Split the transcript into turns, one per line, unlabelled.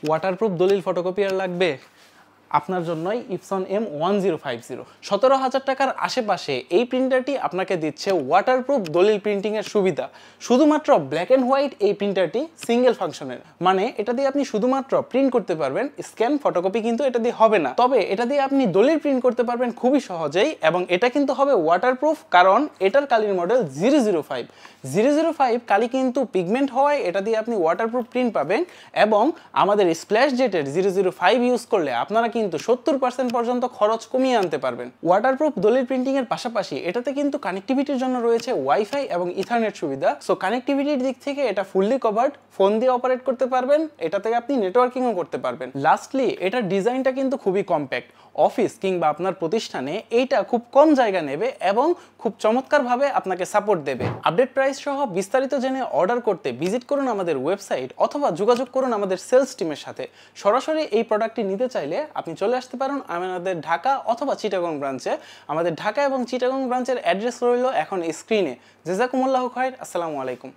Waterproof দলিল photocopier লাগবে? আপনার জন্যই ইপসন M1050। 17,000 টাকার আশেপাশে এই প্রিন্টারটি আপনাকে দিচ্ছে ওয়াটারপ্রুফ দলিল প্রিন্টিংয়ের সুবিধা। শুধুমাত্র ব্ল্যাক অ্যান্ড হোয়াইট এই প্রিন্টারটি সিঙ্গেল ফাংশনের, মানে এটা দিয়ে আপনি শুধুমাত্র প্রিন্ট করতে পারবেন, স্ক্যান ফটোকপি কিন্তু এটা দিয়ে হবে না। তবে এটা দিয়ে আপনি দলিল প্রিন্ট করতে পারবেন খুবই সহজেই, এবং এটা কিন্তু হবে ওয়াটারপ্রুফ, কারণ এটার কালির মডেল 005। 005 কালি কিন্তু পিগমেন্ট হওয়ায় এটা দিয়ে আপনি ওয়াটারপ্রুফ প্রিন্ট পাবেন। এবং আমাদের স্প্ল্যাশ জেটের 005 ইউজ করলে আপনারা কিন্তু 70% পর্যন্ত খরচ কমিয়ে আনতে পারবেন। ওয়াটারপ্রুফ দলিল প্রিন্টিং এর পাশাপাশি এটাতে কিন্তু কানেক্টিভিটির জন্য রয়েছে ওয়াইফাই এবং ইথারনেট সুবিধা। সো কানেক্টিভিটির দিক থেকে এটা ফুললি কভার্ড, ফোন দিয়ে অপারেট করতে পারবেন, এটাতে আপনি নেটওয়ার্কিংও করতে পারবেন। লাস্টলি এটার ডিজাইনটা কিন্তু খুবই কম্প্যাক্ট। অফিস কিংবা আপনার প্রতিষ্ঠানে এইটা খুব কম জায়গা নেবে এবং খুব চমৎকারভাবে আপনাকে সাপোর্ট দেবে। আপডেট প্রাইস সহ বিস্তারিত জেনে অর্ডার করতে ভিজিট করুন আমাদের ওয়েবসাইট অথবা যোগাযোগ করুন আমাদের সেলস টিমের সাথে। সরাসরি এই প্রোডাক্টটি নিতে চাইলে আপনি চলে আসতে পারেন আমাদের ঢাকা অথবা চিটাগং ব্রাঞ্চে। আমাদের ঢাকা এবং চিটাগং ব্রাঞ্চের অ্যাড্রেস রইল এখন স্ক্রিনে। জাযাকুমুল্লাহু খাইর। আসসালামু আলাইকুম।